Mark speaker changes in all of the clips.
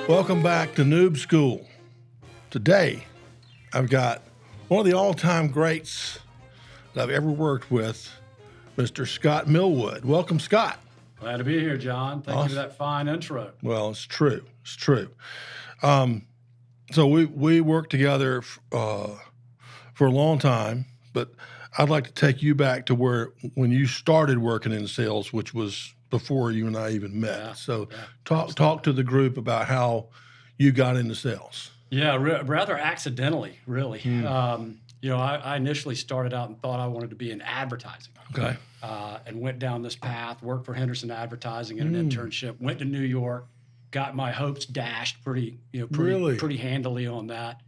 Speaker 1: Welcome back to Noob School. Today, I've got one of the all-time greats that I've ever worked with, Mr. Scott Millwood. Welcome, Scott.
Speaker 2: Glad to be here, John. Thank you for that fine intro.
Speaker 1: Well, it's true. It's true. So we worked together for a long time, but I'd like to take you back to when you started working in sales, which was before you and I even met.
Speaker 2: Yeah,
Speaker 1: so talk to the group about how you got into sales.
Speaker 2: Yeah, rather accidentally, really. I initially started out and thought I wanted to be in advertising.
Speaker 1: Okay.
Speaker 2: And went down this path, worked for Henderson Advertising in an internship, went to New York, got my hopes dashed pretty handily on that,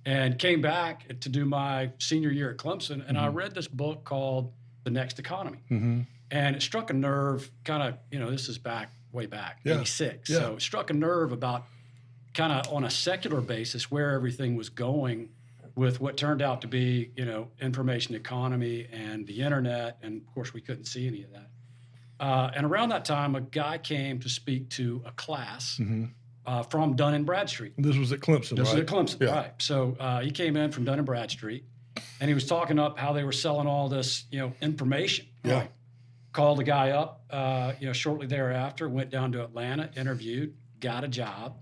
Speaker 2: and came back to do my senior year at Clemson. And I read this book called The Next Economy. And it struck a nerve kind of, this is way back, 86.
Speaker 1: Yeah.
Speaker 2: So it struck a nerve about kind of on a secular basis where everything was going with what turned out to be, information economy and the internet. And of course, we couldn't see any of that. And around that time, a guy came to speak to a class from Dun & Bradstreet.
Speaker 1: This was at Clemson,
Speaker 2: This
Speaker 1: right?
Speaker 2: was at Clemson,
Speaker 1: Yeah.
Speaker 2: right. So he came in from Dun & Bradstreet, and he was talking up how they were selling all this, information.
Speaker 1: Yeah.
Speaker 2: Right. Called the guy up, shortly thereafter, went down to Atlanta, interviewed, got a job.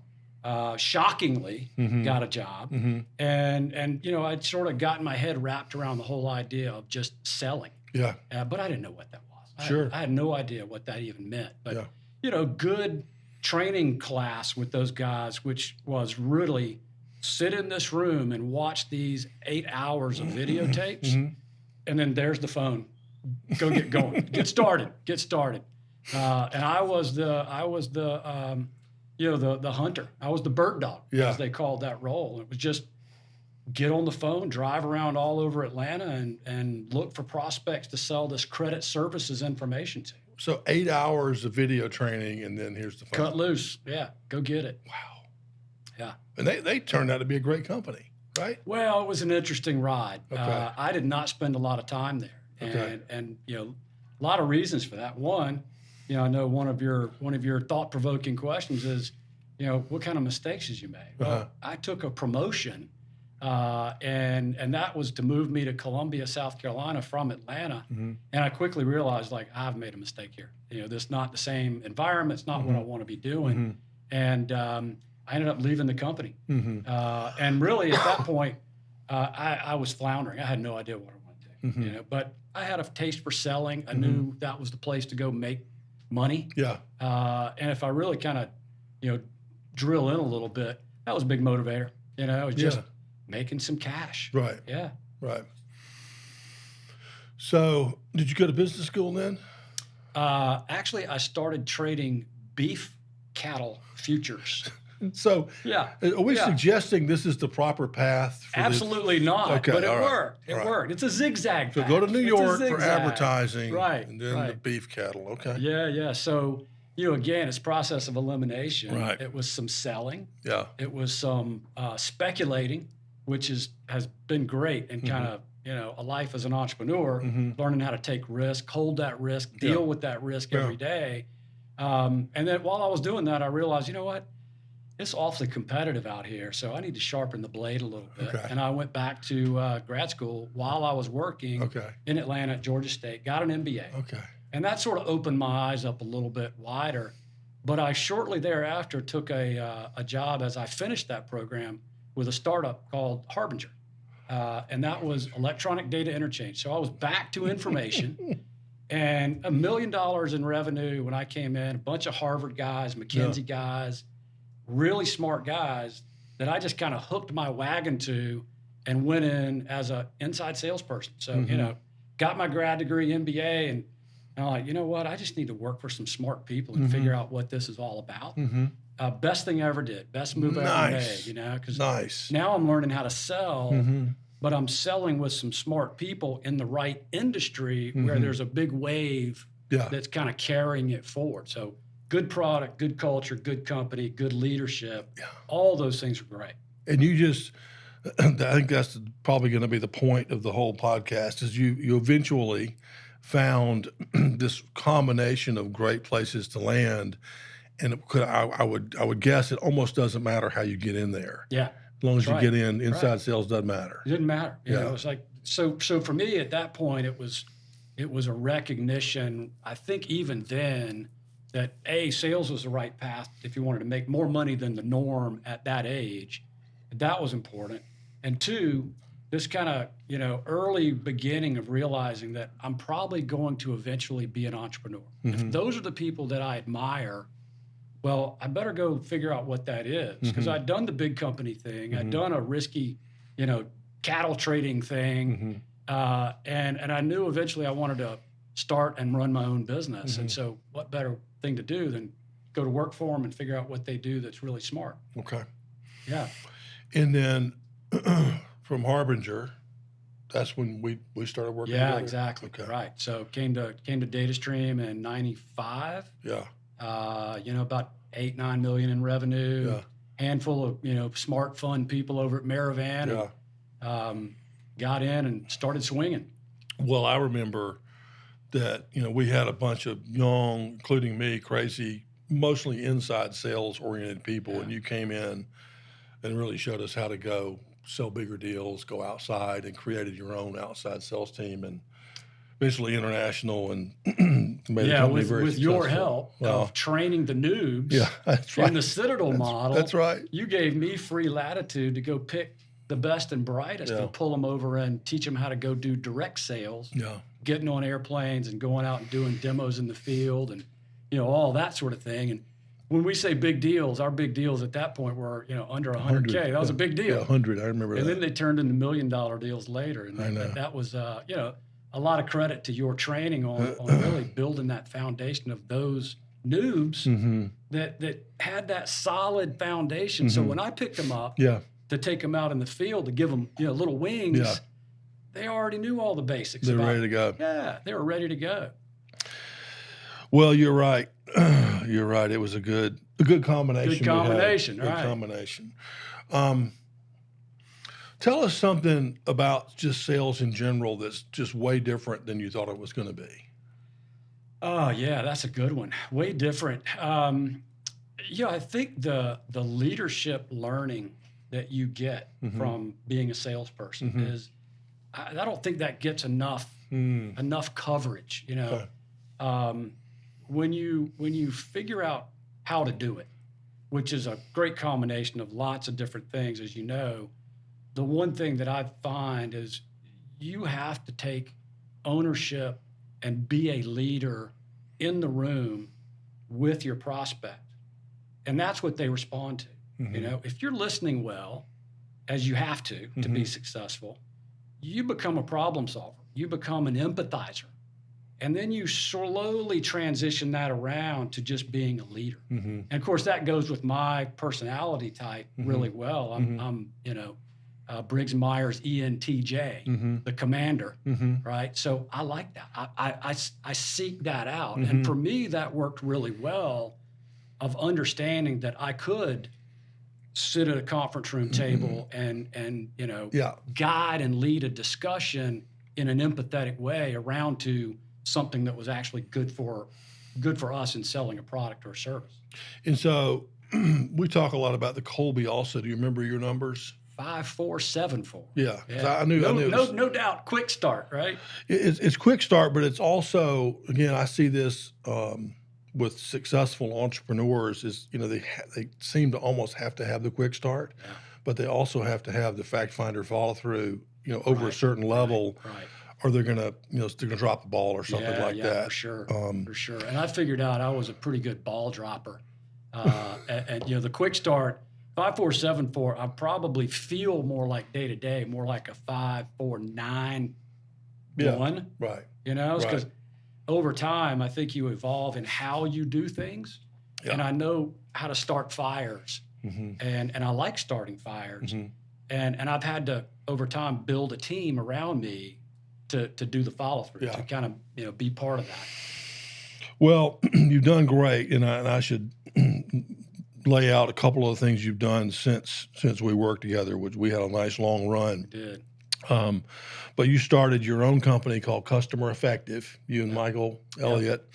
Speaker 2: Shockingly, got a job. And I'd sort of gotten my head wrapped around the whole idea of just selling.
Speaker 1: Yeah.
Speaker 2: But I didn't know what that was.
Speaker 1: Sure.
Speaker 2: I had no idea what that even meant. But, good training class with those guys, which was really sit in this room and watch these 8 hours of videotapes. And then there's the phone. Go get going. Get started. And I was the hunter. I was the bird dog, as they called that role. It was just get on the phone, drive around all over Atlanta, and look for prospects to sell this credit services information to.
Speaker 1: So 8 hours of video training, and then here's the phone.
Speaker 2: Cut loose. Yeah, go get it.
Speaker 1: Wow.
Speaker 2: Yeah.
Speaker 1: And they turned out to be a great company, right?
Speaker 2: Well, it was an interesting ride.
Speaker 1: Okay.
Speaker 2: I did not spend a lot of time there. And a lot of reasons for that. One, I know one of your thought-provoking questions is, what kind of mistakes did you make? Well, I took a promotion, and that was to move me to Columbia, South Carolina from Atlanta. And I quickly realized, I've made a mistake here. This is not the same environment. It's not what I want to be doing. And I ended up leaving the company. And really, at that point, I was floundering. I had no idea what I wanted to do. But I had a taste for selling. I knew that was the place to go make money. Yeah. And if I really kind of, drill in a little bit, that was a big motivator. It was just making some cash.
Speaker 1: Right.
Speaker 2: Yeah.
Speaker 1: Right. So did you go to business school then?
Speaker 2: Actually, I started trading beef cattle futures.
Speaker 1: So are we suggesting this is the proper path?
Speaker 2: Absolutely not.
Speaker 1: Okay,
Speaker 2: but it
Speaker 1: right,
Speaker 2: worked. It worked. It's a zigzag path.
Speaker 1: So go to New York for advertising,
Speaker 2: right?
Speaker 1: And then the beef cattle. Okay.
Speaker 2: Yeah. So again, it's process of elimination.
Speaker 1: Right.
Speaker 2: It was some selling.
Speaker 1: Yeah.
Speaker 2: It was some speculating, which has been great and kind of a life as an entrepreneur, learning how to take risk, hold that risk, deal with that risk every day. And then while I was doing that, I realized, you know what? It's awfully competitive out here, so I need to sharpen the blade a little bit. Okay. And I went back to grad school while I was working in Atlanta at Georgia State, got an MBA.
Speaker 1: Okay.
Speaker 2: And that sort of opened my eyes up a little bit wider. But I shortly thereafter took a job as I finished that program with a startup called Harbinger. And that was electronic data interchange. So I was back to information. And $1 million in revenue when I came in, a bunch of Harvard guys, McKinsey guys, really smart guys that I just kind of hooked my wagon to and went in as an inside salesperson. So, got my grad degree, MBA, and I'm like, you know what? I just need to work for some smart people and figure out what this is all about. Best thing I ever did. Best move I ever made, because now I'm learning how to sell, but I'm selling with some smart people in the right industry where there's a big wave that's kind of carrying it forward. So good product, good culture, good company, good leadership. Yeah. All those things are great.
Speaker 1: And you just, I think that's probably going to be the point of the whole podcast, is you eventually found this combination of great places to land And I would guess it almost doesn't matter how you get in there.
Speaker 2: Yeah.
Speaker 1: As long as you
Speaker 2: Right.
Speaker 1: get in, inside sales doesn't matter.
Speaker 2: It didn't matter. You
Speaker 1: Yeah.
Speaker 2: know, it was like, so for me at that point, it was a recognition, I think even then, that sales was the right path if you wanted to make more money than the norm at that age. That was important. And two, this kind of, early beginning of realizing that I'm probably going to eventually be an entrepreneur. If those are the people that I admire, well, I better go figure out what that is, because I'd done the big company thing. I'd done a risky, cattle trading thing. And I knew eventually I wanted to start and run my own business. And so what better thing to do than go to work for them and figure out what they do that's really smart.
Speaker 1: Okay.
Speaker 2: Yeah.
Speaker 1: And then from Harbinger, that's when we started working
Speaker 2: Yeah,
Speaker 1: together?
Speaker 2: exactly.
Speaker 1: Okay.
Speaker 2: Right. So came to DataStream in 95.
Speaker 1: Yeah.
Speaker 2: About 8-9 million in revenue.
Speaker 1: Yeah.
Speaker 2: Handful of smart, fun people over at Maravan.
Speaker 1: Yeah.
Speaker 2: And, got in and started swinging.
Speaker 1: Well, I remember that, we had a bunch of young, including me, crazy, mostly inside sales oriented people.
Speaker 2: Yeah.
Speaker 1: And you came in and really showed us how to go sell bigger deals, go outside, and created your own outside sales team, and eventually international, and made the company very
Speaker 2: with
Speaker 1: successful.
Speaker 2: your help of training the noobs.
Speaker 1: Yeah, that's right.
Speaker 2: In the Citadel model.
Speaker 1: That's right.
Speaker 2: You gave me free latitude to go pick the best and brightest and pull them over and teach them how to go do direct sales.
Speaker 1: Yeah.
Speaker 2: Getting on airplanes and going out and doing demos in the field and, all that sort of thing. And when we say big deals, our big deals at that point were, under 100K. That was a big deal.
Speaker 1: Yeah, 100. I remember
Speaker 2: and
Speaker 1: that.
Speaker 2: then they turned into $1 million deals later. And
Speaker 1: I know.
Speaker 2: that was, a lot of credit to your training on really building that foundation of those noobs that had that solid foundation. So when I picked them up to take them out in the field, to give them, little wings, they already knew all the basics.
Speaker 1: They're ready to go.
Speaker 2: Yeah, they were ready to go.
Speaker 1: Well, you're right. You're right. It was a good combination.
Speaker 2: Good combination,
Speaker 1: Good
Speaker 2: right.
Speaker 1: combination. Tell us something about just sales in general that's just way different than you thought it was going to be.
Speaker 2: Oh, yeah, that's a good one. Way different. I think the leadership learning that you get from being a salesperson is, I don't think that gets enough coverage.
Speaker 1: Okay.
Speaker 2: When you figure out how to do it, which is a great combination of lots of different things, as you know, the one thing that I find is you have to take ownership and be a leader in the room with your prospect. And that's what they respond to. If you're listening well, as you have to be successful, you become a problem solver. You become an empathizer. And then you slowly transition that around to just being a leader. And of course, that goes with my personality type really well. I'm Briggs Myers ENTJ, the commander, right? So I like that. I seek that out. And for me, that worked really well, of understanding that I could sit at a conference room table and guide and lead a discussion in an empathetic way around to something that was actually good for us in selling a product or a service.
Speaker 1: And so we talk a lot about the Colby also. Do you remember your numbers?
Speaker 2: 5474.
Speaker 1: Yeah. I knew
Speaker 2: no doubt. Quick start, right?
Speaker 1: It's quick start, but it's also, again, I see this with successful entrepreneurs is, they seem to almost have to have the quick start, but they also have to have the fact finder follow through, over a certain level, or they're gonna drop the ball or something like that.
Speaker 2: For sure, for sure. And I figured out I was a pretty good ball dropper, and the quick start 5474. I probably feel more like day to day, more like a 5491.
Speaker 1: Right.
Speaker 2: Because over time, I think you evolve in how you do things, and I know how to start fires, and I like starting fires, and I've had to over time build a team around me to do the follow through, to kind of be part of that.
Speaker 1: Well, you've done great, and I should lay out a couple of the things you've done since we worked together, which we had a nice long run.
Speaker 2: We did.
Speaker 1: But you started your own company called Customer Effective, you and Michael Elliott.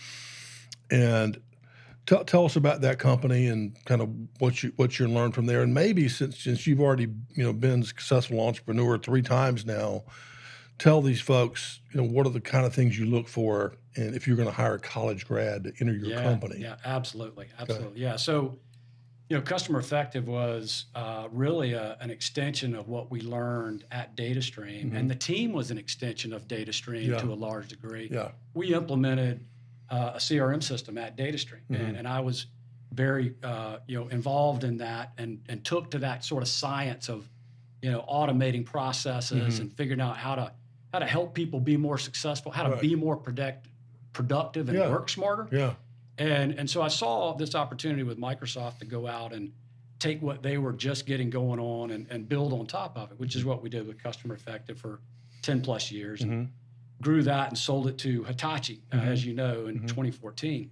Speaker 1: And tell us about that company and kind of what you learned from there. And maybe since you've already been a successful entrepreneur 3 times now, tell these folks what are the kind of things you look for, and if you're going to hire a college grad to enter your company.
Speaker 2: Yeah, absolutely. Yeah. So, Customer Effective was really an extension of what we learned at DataStream, and the team was an extension of DataStream to a large degree.
Speaker 1: Yeah.
Speaker 2: We implemented a CRM system at DataStream, and I was very involved in that, and took to that sort of science of automating processes and figuring out how to help people be more successful, how to be more productive and work smarter.
Speaker 1: Yeah.
Speaker 2: And so I saw this opportunity with Microsoft to go out and take what they were just getting going on and build on top of it, which is what we did with Customer Effective for 10 plus years. And grew that and sold it to Hitachi, as you know, in 2014.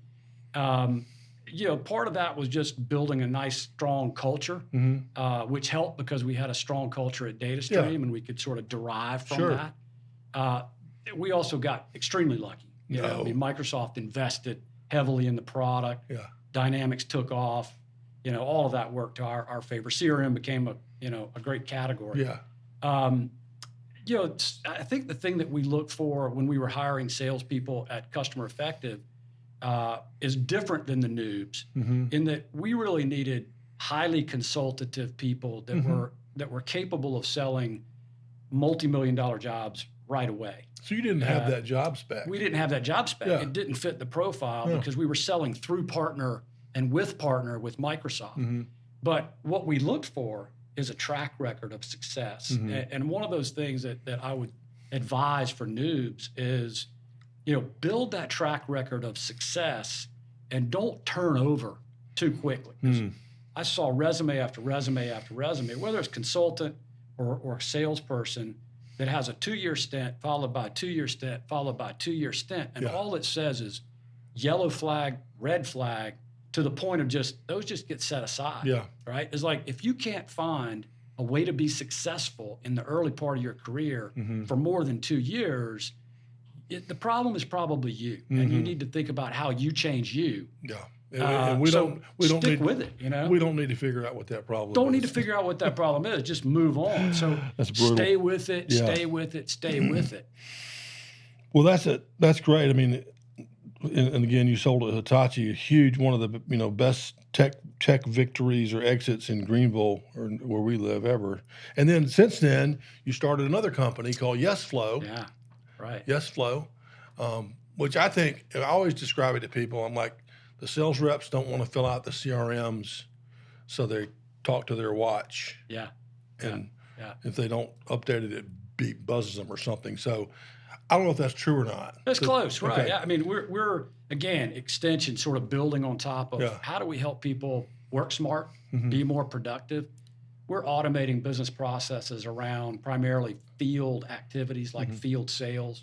Speaker 2: Part of that was just building a nice, strong culture, which helped because we had a strong culture at DataStream and we could sort of derive from that. We also got extremely lucky. Microsoft invested heavily in the product.
Speaker 1: Yeah.
Speaker 2: Dynamics took off. All of that worked to our favor. CRM became a great category.
Speaker 1: Yeah.
Speaker 2: I think the thing that we looked for when we were hiring salespeople at Customer Effective is different than the noobs in that we really needed highly consultative people that were capable of selling multi-million-dollar jobs right away.
Speaker 1: So you didn't have that job spec.
Speaker 2: We didn't have that job spec.
Speaker 1: Yeah.
Speaker 2: It didn't fit the profile because we were selling through partner and with partner with Microsoft. But what we looked for is a track record of success. And one of those things that I would advise for noobs is, build that track record of success and don't turn over too quickly. I saw resume after resume after resume, whether it's consultant or salesperson, that has a 2-year stint followed by a 2-year stint followed by a 2-year stint. And all it says is yellow flag, red flag, to the point of those just get set aside.
Speaker 1: Yeah.
Speaker 2: Right? It's like if you can't find a way to be successful in the early part of your career for more than 2 years, the problem is probably you. And you need to think about how you change you.
Speaker 1: Yeah. And we don't
Speaker 2: stick
Speaker 1: need
Speaker 2: with it,
Speaker 1: We don't need to figure out what that problem is.
Speaker 2: Don't need to figure out what that problem is. Just move on. So
Speaker 1: That's brutal.
Speaker 2: Stay with it, stay with it, stay with it.
Speaker 1: Well, that's great. I mean, and again, you sold at Hitachi, a huge, one of the best tech victories or exits in Greenville, or where we live, ever. And then since then, you started another company called YesFlow.
Speaker 2: Yeah, right.
Speaker 1: YesFlow, which I think, I always describe it to people. I'm like, the sales reps don't want to fill out the CRMs, so they talk to their watch.
Speaker 2: Yeah.
Speaker 1: And if they don't update it, it buzzes them or something. So I don't know if that's true or not.
Speaker 2: That's close, right?
Speaker 1: Okay.
Speaker 2: Yeah. I mean, we're again, extension, sort of building on top of how do we help people work smart, be more productive. We're automating business processes around primarily field activities like field sales,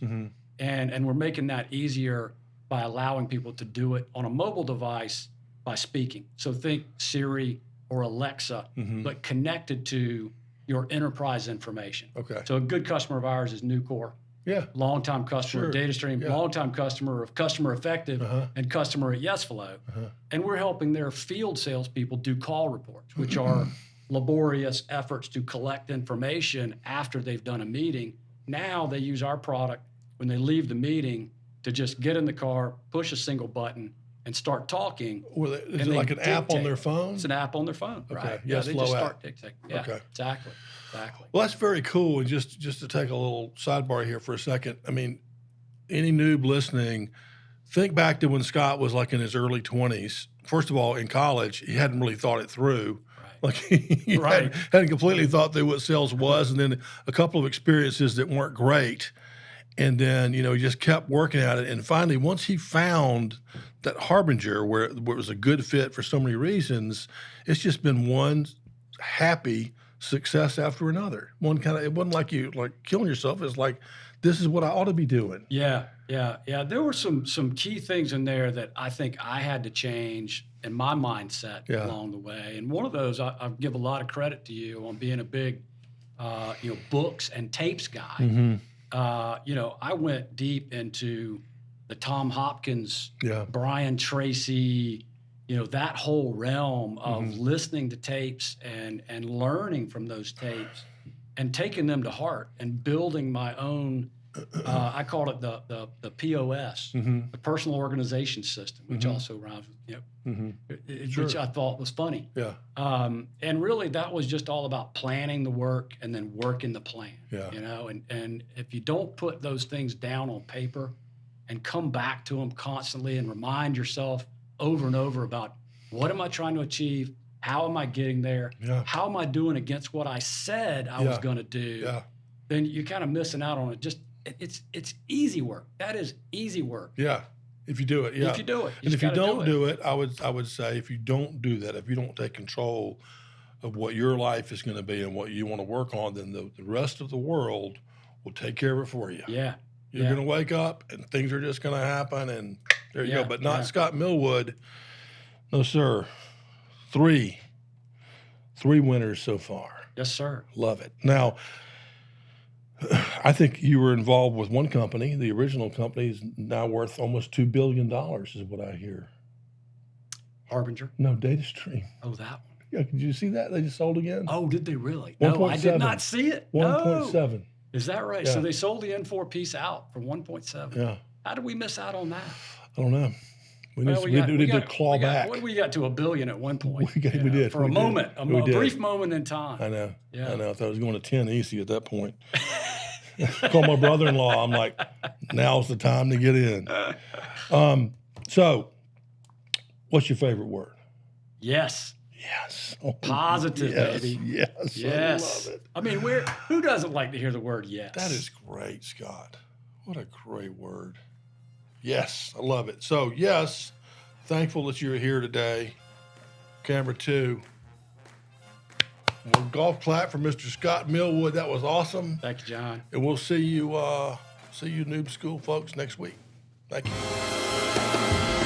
Speaker 2: and we're making that easier by allowing people to do it on a mobile device by speaking. So think Siri or Alexa, but connected to your enterprise information.
Speaker 1: Okay.
Speaker 2: So a good customer of ours is Nucor.
Speaker 1: Yeah.
Speaker 2: Longtime customer of DataStream, longtime customer of Customer Effective, and customer at YesFlow. And we're helping their field salespeople do call reports, which are laborious efforts to collect information after they've done a meeting. Now they use our product when they leave the meeting to just get in the car, push a single button, and start talking.
Speaker 1: Well, is it like an app on their phone?
Speaker 2: It's an app on their phone, right?
Speaker 1: Yeah,
Speaker 2: they just start
Speaker 1: app.
Speaker 2: dictating. Yeah,
Speaker 1: Okay.
Speaker 2: Exactly.
Speaker 1: Well, that's very cool. And just to take a little sidebar here for a second, I mean, any noob listening, think back to when Scott was like in his early 20s. First of all, in college, he hadn't really thought it through.
Speaker 2: Right.
Speaker 1: Like he hadn't completely thought through what sales was, and then a couple of experiences that weren't great. And then, he just kept working at it. And finally, once he found that Harbinger, where it was a good fit for so many reasons, it's just been one happy success after another. It wasn't like you killing yourself. It's like, this is what I ought to be doing.
Speaker 2: Yeah. There were some key things in there that I think I had to change in my mindset along the way. And one of those, I give a lot of credit to you on being a big, books and tapes guy. I went deep into the Tom Hopkins, Brian Tracy, that whole realm of listening to tapes and learning from those tapes and taking them to heart and building my own, I called it the POS, the personal organization system, which also rhymes with, which I thought was funny.
Speaker 1: Yeah.
Speaker 2: And really that was just all about planning the work and then working the plan,
Speaker 1: Yeah.
Speaker 2: and if you don't put those things down on paper and come back to them constantly and remind yourself over and over about what am I trying to achieve? How am I getting there?
Speaker 1: Yeah.
Speaker 2: How am I doing against what I said I was going to do?
Speaker 1: Yeah.
Speaker 2: Then you're kind of missing out on it. Just it's easy work. That is easy work.
Speaker 1: Yeah. If you do it, yeah.
Speaker 2: If you do it,
Speaker 1: And if you don't
Speaker 2: do
Speaker 1: do it, I would say if you don't do that, if you don't take control of what your life is going to be and what you want to work on, then the rest of the world will take care of it for you.
Speaker 2: Yeah.
Speaker 1: You're going to wake up and things are just going to happen, and there you go. But not
Speaker 2: Yeah.
Speaker 1: Scott Millwood. No, sir. Three winners so far.
Speaker 2: Yes, sir.
Speaker 1: Love it. Now, I think you were involved with one company. The original company is now worth almost $2 billion, is what I hear.
Speaker 2: Harbinger.
Speaker 1: No, DataStream.
Speaker 2: Oh, that one.
Speaker 1: Yeah, did you see that? They just sold again?
Speaker 2: Oh, did they really? No, I did not see it.
Speaker 1: 1.7.
Speaker 2: No. Is that right?
Speaker 1: Yeah.
Speaker 2: So they sold the N4 piece out for 1.7.
Speaker 1: Yeah.
Speaker 2: How did we miss out on that?
Speaker 1: I don't know. We need to claw back.
Speaker 2: We got to $1 billion at one point.
Speaker 1: We did.
Speaker 2: For a moment, a brief moment in time.
Speaker 1: I know.
Speaker 2: Yeah.
Speaker 1: I know. I thought I was going to 10 easy at that point. Call my brother-in-law. I'm like, now's the time to get in. So, what's your favorite word?
Speaker 2: Yes.
Speaker 1: Yes. Oh,
Speaker 2: Positive,
Speaker 1: yes,
Speaker 2: baby.
Speaker 1: Yes.
Speaker 2: Yes.
Speaker 1: I love it.
Speaker 2: I mean, who doesn't like to hear the word yes?
Speaker 1: That is great, Scott. What a great word. Yes, I love it. So, yes, thankful that you're here today. Camera 2. Well, golf clap for Mr. Scott Millwood. That was awesome.
Speaker 2: Thank you, John.
Speaker 1: And we'll see you Noob School folks next week. Thank you.